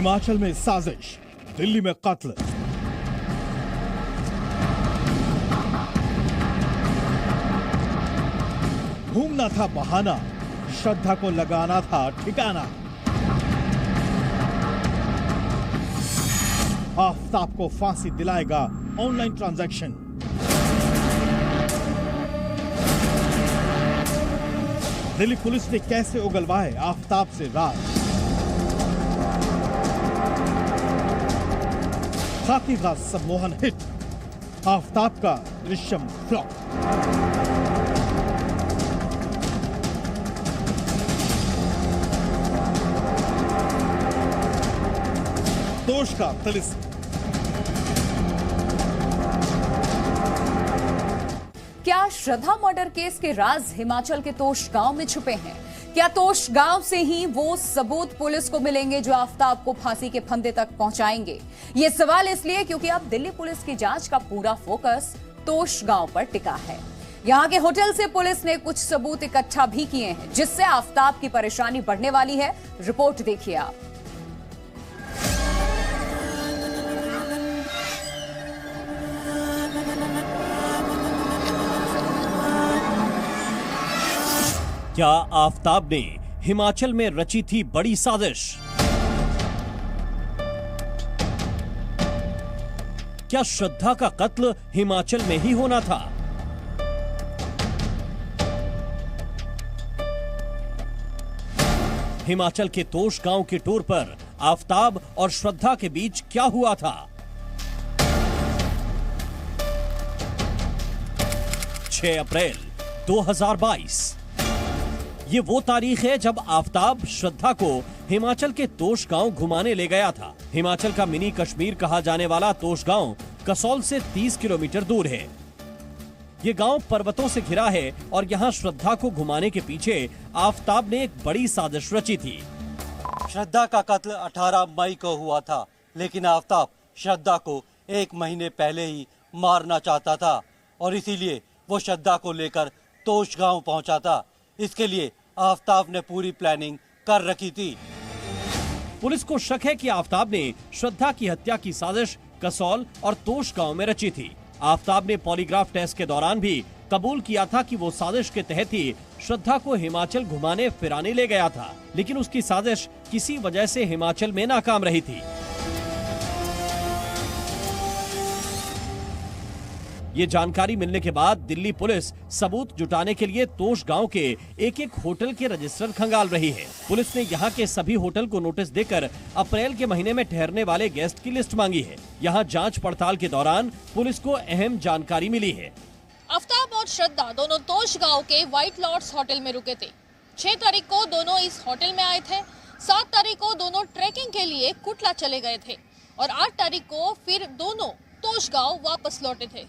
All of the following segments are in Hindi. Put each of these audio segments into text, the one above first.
हिमाचल में साजिश, दिल्ली में कत्ल। घूमना था बहाना, श्रद्धा को लगाना था ठिकाना। आफताब को फांसी दिलाएगा ऑनलाइन ट्रांजैक्शन। दिल्ली पुलिस ने कैसे उगलवाए आफताब से राज। खाकी का सम्मोहन हिट, आफताब का दृश्यम फ्लॉप। दोष का तिलिस्म। क्या श्रद्धा मर्डर केस के राज हिमाचल के तोश गांव में छुपे हैं? क्या तोश गांव से ही वो सबूत पुलिस को मिलेंगे जो आफताब को फांसी के फंदे तक पहुंचाएंगे? ये सवाल इसलिए क्योंकि अब दिल्ली पुलिस की जांच का पूरा फोकस तोश गांव पर टिका है। यहां के होटल से पुलिस ने कुछ सबूत इकट्ठा भी किए हैं, जिससे आफताब की परेशानी बढ़ने वाली है। रिपोर्ट देखिए आप। क्या आफताब ने हिमाचल में रची थी बड़ी साजिश? क्या श्रद्धा का कत्ल हिमाचल में ही होना था? हिमाचल के तोश गांव के टूर पर आफताब और श्रद्धा के बीच क्या हुआ था? 6 अप्रैल 2022। ये वो तारीख है जब आफताब श्रद्धा को हिमाचल के तोश गांव घुमाने ले गया था। हिमाचल का मिनी कश्मीर कहा जाने वाला तोश गांव कसौल से 30 किलोमीटर दूर है। ये गांव पर्वतों से घिरा है और यहाँ श्रद्धा को घुमाने के पीछे आफताब ने एक बड़ी साजिश रची थी। श्रद्धा का कत्ल 18 मई को हुआ था, लेकिन आफताब श्रद्धा को 1 महीने पहले ही मारना चाहता था और इसीलिए वो श्रद्धा को लेकर तोश गांव पहुंचा था। इसके लिए आफताब ने पूरी प्लानिंग कर रखी थी। पुलिस को शक है कि आफताब ने श्रद्धा की हत्या की साजिश कसौल और तोश गांव में रची थी। आफताब ने पॉलीग्राफ टेस्ट के दौरान भी कबूल किया था कि वो साजिश के तहत ही श्रद्धा को हिमाचल घुमाने फिराने ले गया था, लेकिन उसकी साजिश किसी वजह से हिमाचल में नाकाम रही थी। ये जानकारी मिलने के बाद दिल्ली पुलिस सबूत जुटाने के लिए तोश गांव के एक होटल के रजिस्टर खंगाल रही है। पुलिस ने यहाँ के सभी होटल को नोटिस देकर अप्रैल के महीने में ठहरने वाले गेस्ट की लिस्ट मांगी है। यहाँ जांच पड़ताल के दौरान पुलिस को अहम जानकारी मिली है। आफताब और श्रद्धा दोनों तोश गांव के व्हाइट लॉर्ड्स होटल में रुके थे। 6 तारीख को दोनों इस होटल में आए थे। 7 तारीख को दोनों ट्रैकिंग के लिए कुटला चले गए थे और 8 तारीख को फिर दोनों तोश गांव वापस लौटे थे।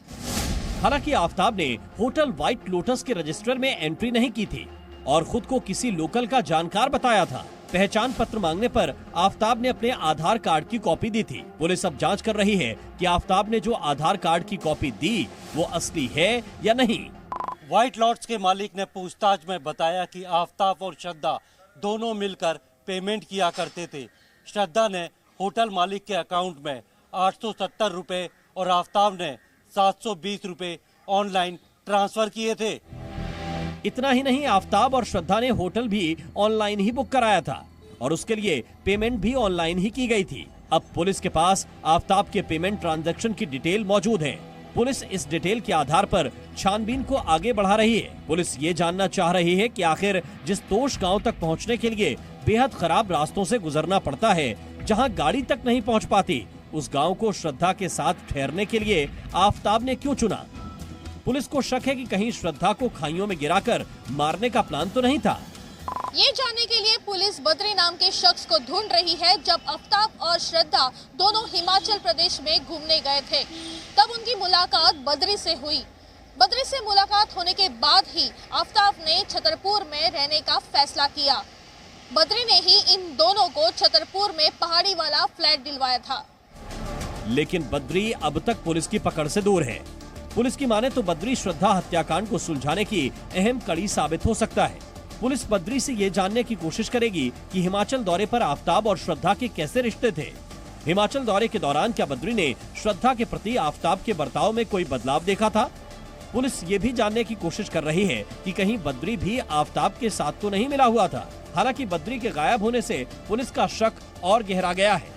हालांकि आफताब ने होटल व्हाइट लोटस के रजिस्टर में एंट्री नहीं की थी और खुद को किसी लोकल का जानकार बताया था। पहचान पत्र मांगने पर आफताब ने अपने आधार कार्ड की कॉपी दी थी। पुलिस अब जांच कर रही है कि आफताब ने जो आधार कार्ड की कॉपी दी वो असली है या नहीं। व्हाइट लॉर्ड्स के मालिक ने पूछताछ में बताया कि आफताब और श्रद्धा दोनों मिलकर पेमेंट किया करते थे। श्रद्धा ने होटल मालिक के अकाउंट में 870 रुपए और आफताब ने 720 रुपए ऑनलाइन ट्रांसफर किए थे। इतना ही नहीं, आफताब और श्रद्धा ने होटल भी ऑनलाइन ही बुक कराया था और उसके लिए पेमेंट भी ऑनलाइन ही की गई थी। अब पुलिस के पास आफताब के पेमेंट ट्रांजैक्शन की डिटेल मौजूद है। पुलिस इस डिटेल के आधार पर छानबीन को आगे बढ़ा रही है। पुलिस ये जानना चाह रही है कि आखिर जिस तोश गांव तक पहुंचने के लिए बेहद खराब रास्तों से गुजरना पड़ता है, जहां गाड़ी तक नहीं पहुंच पाती, उस गांव को श्रद्धा के साथ ठहरने के लिए आफताब ने क्यों चुना? पुलिस को शक है कि कहीं श्रद्धा को खाइयों में गिराकर मारने का प्लान तो नहीं था। ये जानने के लिए पुलिस बद्री नाम के शख्स को ढूंढ रही है। जब आफताब और श्रद्धा दोनों हिमाचल प्रदेश में घूमने गए थे, तब उनकी मुलाकात बद्री से हुई। बद्री से मुलाकात होने के बाद ही आफताब ने छतरपुर में रहने का फैसला किया। बद्री ने ही इन दोनों को छतरपुर में पहाड़ी वाला फ्लैट दिलवाया था। लेकिन बद्री अब तक पुलिस की पकड़ से दूर है। पुलिस की माने तो बद्री श्रद्धा हत्याकांड को सुलझाने की अहम कड़ी साबित हो सकता है। पुलिस बद्री से ये जानने की कोशिश करेगी कि हिमाचल दौरे पर आफताब और श्रद्धा के कैसे रिश्ते थे। हिमाचल दौरे के दौरान क्या बद्री ने श्रद्धा के प्रति आफताब के बर्ताव में कोई बदलाव देखा था? पुलिस ये भी जानने की कोशिश कर रही है कि कहीं बद्री भी आफताब के साथ तो नहीं मिला हुआ था। हालांकि बद्री के गायब होने से पुलिस का शक और गहरा गया है।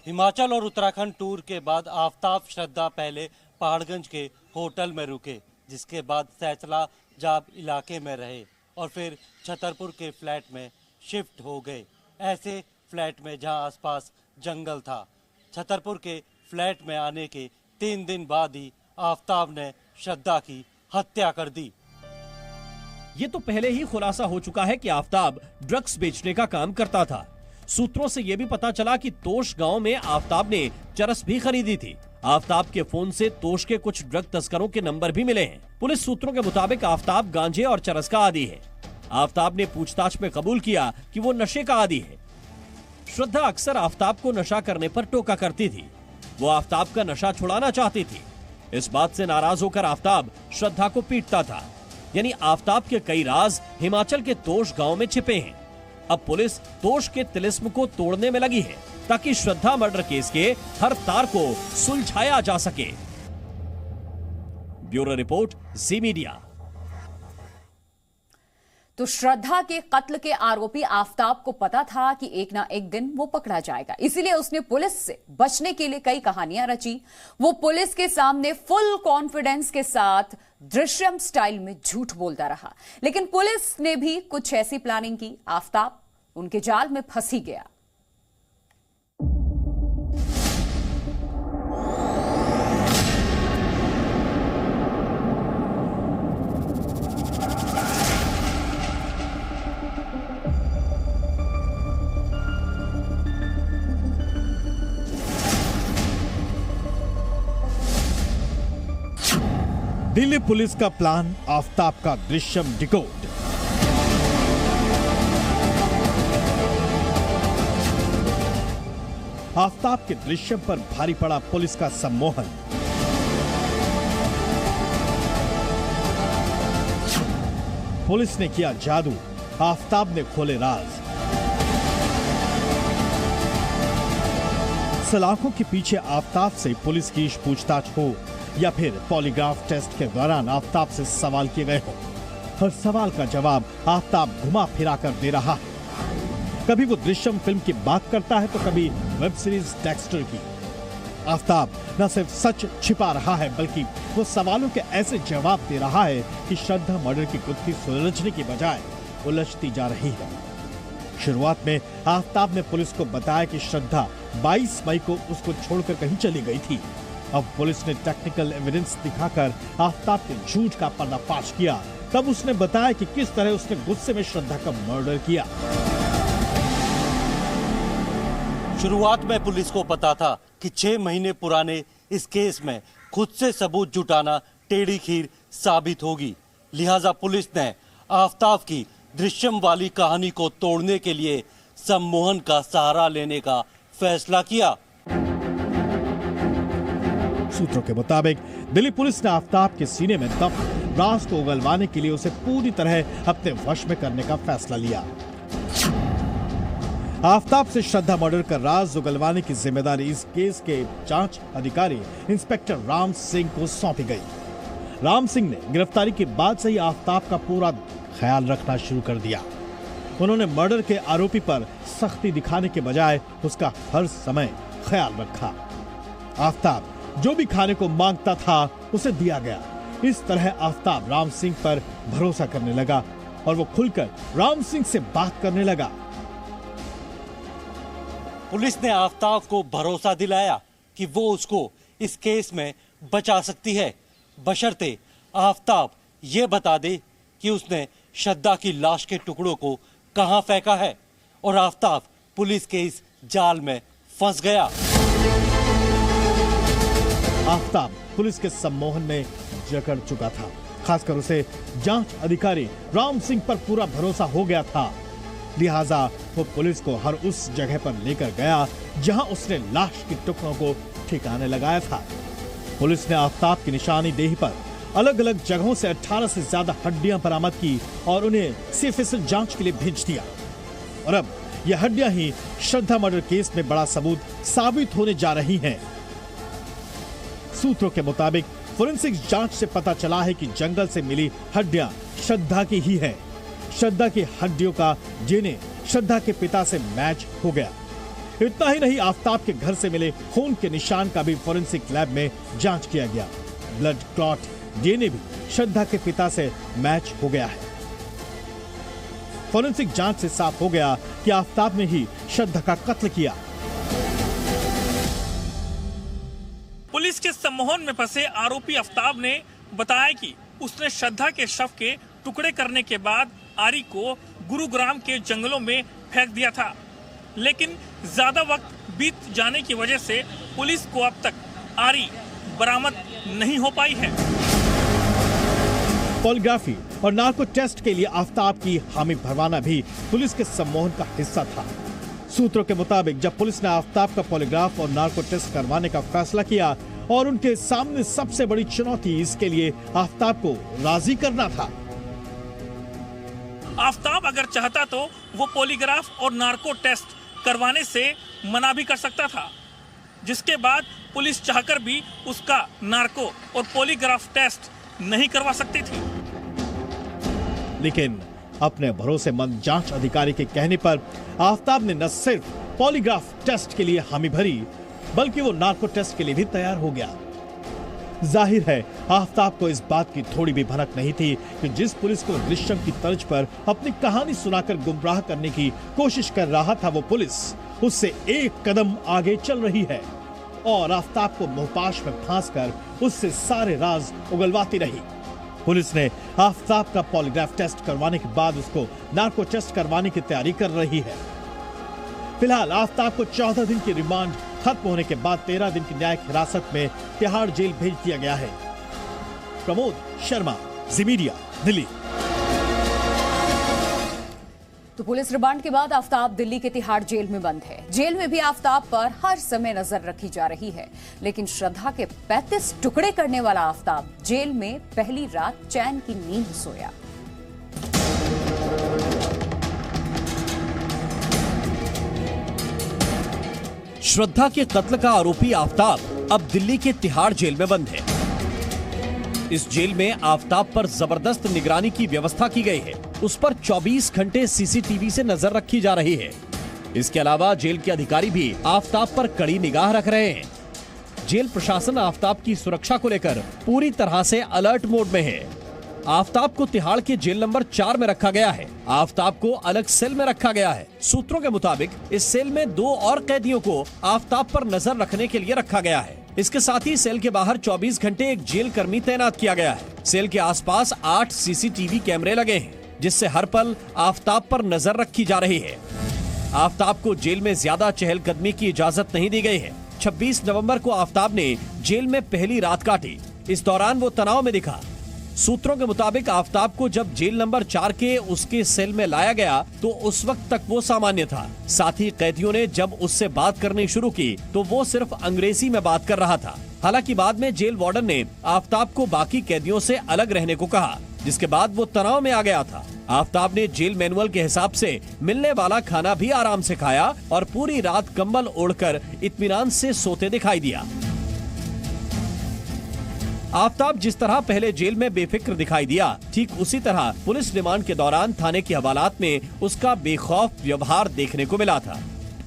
हिमाचल और उत्तराखंड टूर के बाद आफताब श्रद्धा पहले पहाड़गंज के होटल में रुके, जिसके बाद सैचला जाब इलाके में रहे और फिर छतरपुर के फ्लैट में शिफ्ट हो गए। ऐसे फ्लैट में जहां आसपास जंगल था। छतरपुर के फ्लैट में आने के 3 दिन बाद ही आफताब ने श्रद्धा की हत्या कर दी। ये तो पहले ही खुलासा हो चुका है कि आफताब ड्रग्स बेचने का काम करता था। सूत्रों से यह भी पता चला कि तोश गांव में आफताब ने चरस भी खरीदी थी। आफताब के फोन से तोश के कुछ ड्रग तस्करों के नंबर भी मिले हैं। पुलिस सूत्रों के मुताबिक आफताब गांजे और चरस का आदी है। आफताब ने पूछताछ में कबूल किया कि वो नशे का आदी है। श्रद्धा अक्सर आफताब को नशा करने पर टोका करती थी। वो आफताब का नशा छुड़ाना चाहती थी। इस बात से नाराज होकर आफताब श्रद्धा को पीटता था। यानी आफताब के कई राज हिमाचल के तोश गांव में छिपे हैं। अब पुलिस तोश के तिलिस्म को तोड़ने में लगी है ताकि श्रद्धा मर्डर केस के हर तार को सुलझाया जा सके। ब्यूरो रिपोर्ट, जी मीडिया। तो श्रद्धा के कत्ल के आरोपी आफताब को पता था कि एक ना एक दिन वो पकड़ा जाएगा, इसीलिए उसने पुलिस से बचने के लिए कई कहानियां रची। वो पुलिस के सामने फुल कॉन्फिडेंस के साथ दृश्यम स्टाइल में झूठ बोलता रहा, लेकिन पुलिस ने भी कुछ ऐसी प्लानिंग की। आफताब उनके जाल में फंस ही गया। दिल्ली पुलिस का प्लान, आफताब का दृश्यम डिकोड। आफताब के दृश्यम पर भारी पड़ा पुलिस का सम्मोहन। पुलिस ने किया जादू, आफताब ने खोले राज। सलाखों के पीछे आफताब से पुलिस की पूछताछ हो या फिर पॉलीग्राफ टेस्ट के दौरान आफताब से सवाल किए गए हो, हर सवाल का जवाब आफताब घुमा फिरा कर दे रहा है। कभी वो दृश्यम फिल्म की बात करता है तो कभी वेब सीरीज डेक्स्टर की। आफताब न सिर्फ सच छिपा रहा है बल्कि वो सवालों के ऐसे जवाब दे रहा है कि श्रद्धा मर्डर की गुत्थी सुलझने की बजाय उलझती जा रही है। शुरुआत में आफताब ने पुलिस को बताया कि श्रद्धा 22 मई को उसको छोड़कर कहीं चली गई थी। अब पुलिस ने टेक्निकल एविडेंस दिखाकर आफताब के झूठ का पर्दाफाश किया। तब उसने बताया कि किस तरह उसने गुस्से में श्रद्धा का मर्डर किया। शुरुआत में पुलिस को पता था कि 6 महीने पुराने इस केस में खुद से सबूत जुटाना टेढ़ी खीर साबित होगी। लिहाजा पुलिस ने आफताब की दृश्यम वाली कहानी को तोड़ने के लिए सम्मोहन का सहारा लेने का फैसला किया। सूत्रों के मुताबिक दिल्ली पुलिस ने आफताब के सीने में दफ्न राज को उगलवाने के लिए उसे पूरी तरह अपने वश में करने का फैसला लिया। आफताब से श्रद्धा मर्डर का राज उगलवाने की जिम्मेदारी इस केस के जांच अधिकारी इंस्पेक्टर राम सिंह को सौंपी गई। राम सिंह ने गिरफ्तारी के बाद से ही आफताब का पूरा ख्याल रखना शुरू कर दिया। उन्होंने मर्डर के आरोपी पर सख्ती दिखाने के बजाय उसका हर समय ख्याल रखा। आफताब जो भी खाने को मांगता था उसे दिया गया। इस तरह आफताब राम सिंह पर भरोसा करने लगा और वो खुलकर राम सिंह से बात करने लगा। पुलिस ने आफताब को भरोसा दिलाया कि वो उसको इस केस में बचा सकती है, बशर्ते आफताब ये बता दे कि उसने श्रद्धा की लाश के टुकड़ों को कहां फेंका है। और आफताब पुलिस के इस जाल में फंस गया। आफताब पुलिस के सम्मोहन में जकड़ चुका था। खासकर उसे जांच अधिकारी राम सिंह पर पूरा भरोसा हो गया था। लिहाजा वो पुलिस को हर उस जगह पर लेकर गया जहां उसने लाश के टुकड़ों को ठिकाने लगाया था। पुलिस ने आफताब की निशानी देही पर अलग अलग जगहों से 18 से ज्यादा हड्डियां बरामद की और उन्हें सीफिसिल जांच के लिए भेज दिया। और अब यह हड्डियां ही श्रद्धा मर्डर केस में बड़ा सबूत साबित होने जा रही हैं। सूत्रों के मुताबिक फोरेंसिक जांच से पता चला है कि जंगल से मिली हड्डियां श्रद्धा की ही है। श्रद्धा की हड्डियों का डीएनए श्रद्धा के पिता से मैच हो गया। इतना ही नहीं, आफताब के घर से मिले खून के निशान का भी फोरेंसिक लैब में जांच किया गया। ब्लड क्लॉट डीएनए भी श्रद्धा के पिता से मैच हो गया है। फोरेंसिक जांच से साफ हो गया कि आफताब ने ही श्रद्धा का कत्ल किया। पुलिस के सम्मोहन में फंसे आरोपी आफताब ने बताया कि उसने श्रद्धा के शव के टुकड़े करने के बाद आरी को गुरुग्राम के जंगलों में फेंक दिया था, लेकिन ज्यादा वक्त बीत जाने की वजह से पुलिस को अब तक आरी बरामद नहीं हो पाई है। पॉलीग्राफी और नार्को टेस्ट के लिए आफताब की हामी भरवाना भी पुलिस के सम्मोहन का हिस्सा था। सूत्रों के मुताबिक जब पुलिस ने आफताब का पॉलीग्राफ और नार्को टेस्ट करवाने का फैसला किया और उनके सामने सबसे बड़ी चुनौती इसके लिए आफताब को राजी करना था। आफताब अगर चाहता तो वो पॉलीग्राफ और नार्को टेस्ट करवाने से मना भी कर सकता था, जिसके बाद पुलिस चाहकर भी उसका नार्को और पॉलीग्राफ टेस्ट नहीं करवा सकती थी। लेकिन अपने भरोसेमंद जांच अधिकारी के कहने पर आफताब ने न सिर्फ पॉलीग्राफ टेस्ट के लिए हामी भरी, बल्कि वो नार्को टेस्ट के लिए भी तैयार हो गया। जाहिर है आफताब को इस बात की थोड़ी भी भनक नहीं थी कि जिस पुलिस को दृश्यम की तर्ज पर अपनी कहानी सुनाकर गुमराह करने की कोशिश कर रहा था, वो पुलिस उससे एक कदम आगे चल रही है और आफताब को मोहपाश में फांसकर उससे सारे राज उगलवाती रही। पुलिस ने आफताब का पॉलीग्राफ टेस्ट करवाने के बाद उसको नार्को टेस्ट करवाने की तैयारी कर रही है। फिलहाल आफताब को 14 दिन की रिमांड खत्म होने के बाद 13 दिन की न्यायिक हिरासत में तिहाड़ जेल भेज दिया गया है। प्रमोद शर्मा, जी मीडिया, दिल्ली। तो पुलिस रिमांड के बाद आफताब दिल्ली के तिहाड़ जेल में बंद है। जेल में भी आफताब पर हर समय नजर रखी जा रही है, लेकिन श्रद्धा के 35 टुकड़े करने वाला आफताब जेल में पहली रात चैन की नींद सोया। श्रद्धा के कत्ल का आरोपी आफताब अब दिल्ली के तिहाड़ जेल में बंद है। इस जेल में आफताब पर जबरदस्त निगरानी की व्यवस्था की गई है। उस पर 24 घंटे सीसीटीवी से नजर रखी जा रही है। इसके अलावा जेल के अधिकारी भी आफताब पर कड़ी निगाह रख रहे हैं। जेल प्रशासन आफताब की सुरक्षा को लेकर पूरी तरह से अलर्ट मोड में है। आफताब को तिहाड़ के जेल नंबर 4 में रखा गया है। आफताब को अलग सेल में रखा गया है। सूत्रों के मुताबिक इस सेल में 2 और कैदियों को आफताब पर नजर रखने के लिए रखा गया है। इसके साथ ही सेल के बाहर 24 घंटे एक जेल कर्मी तैनात किया गया है। सेल के आसपास 8 सीसीटीवी कैमरे लगे हैं, जिससे हर पल आफताब पर नजर रखी जा रही है। आफताब को जेल में ज्यादा चहलकदमी की इजाजत नहीं दी गई है। 26 नवंबर को आफताब ने जेल में पहली रात काटी। इस दौरान वो तनाव में दिखा। सूत्रों के मुताबिक आफताब को जब जेल नंबर 4 के उसके सेल में लाया गया तो उस वक्त तक वो सामान्य था। साथ ही कैदियों ने जब उससे बात करनी शुरू की तो वो सिर्फ अंग्रेजी में बात कर रहा था। हालांकि बाद में जेल वार्डन ने आफताब को बाकी कैदियों से अलग रहने को कहा, जिसके बाद वो तनाव में आ गया था। आफताब ने जेल मैनुअल के हिसाब से मिलने वाला खाना भी आराम से खाया और पूरी रात कंबल ओढ़कर इत्मीनान से सोते दिखाई दिया। आफताब जिस तरह पहले जेल में बेफिक्र दिखाई दिया, ठीक उसी तरह पुलिस रिमांड के दौरान थाने की हवालात में उसका बेखौफ व्यवहार देखने को मिला था।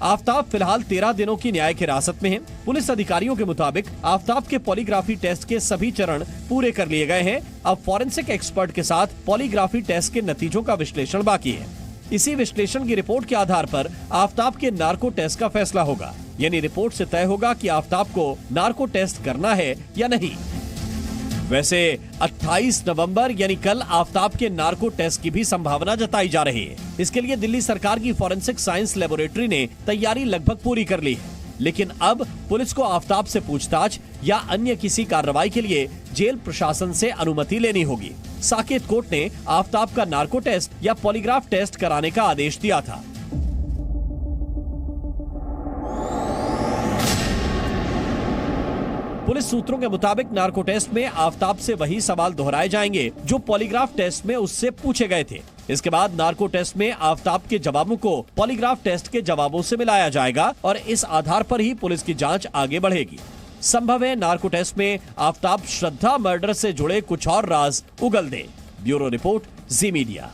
आफताब फिलहाल 13 दिनों की न्यायिक हिरासत में है। पुलिस अधिकारियों के मुताबिक आफताब के पॉलीग्राफी टेस्ट के सभी चरण पूरे कर लिए गए हैं। अब फॉरेंसिक एक्सपर्ट के साथ पॉलीग्राफी टेस्ट के नतीजों का विश्लेषण बाकी है। इसी विश्लेषण की रिपोर्ट के आधार पर आफताब के नार्को टेस्ट का फैसला होगा। यानी रिपोर्ट से तय होगा कि आफताब को नार्को टेस्ट करना है या नहीं। वैसे 28 नवंबर यानी कल आफताब के नार्को टेस्ट की भी संभावना जताई जा रही है। इसके लिए दिल्ली सरकार की फॉरेंसिक साइंस लेबोरेटरी ने तैयारी लगभग पूरी कर ली है। लेकिन अब पुलिस को आफताब से पूछताछ या अन्य किसी कार्रवाई के लिए जेल प्रशासन से अनुमति लेनी होगी। साकेत कोर्ट ने आफताब का नार्को टेस्ट या पॉलीग्राफ टेस्ट कराने का आदेश दिया था। पुलिस सूत्रों के मुताबिक नार्को टेस्ट में आफताब से वही सवाल दोहराए जाएंगे जो पॉलीग्राफ टेस्ट में उससे पूछे गए थे। इसके बाद नार्को टेस्ट में आफताब के जवाबों को पॉलीग्राफ टेस्ट के जवाबों से मिलाया जाएगा और इस आधार पर ही पुलिस की जांच आगे बढ़ेगी। संभव है नार्को टेस्ट में आफताब श्रद्धा मर्डर से जुड़े कुछ और राज उगल दे। ब्यूरो रिपोर्ट, जी मीडिया।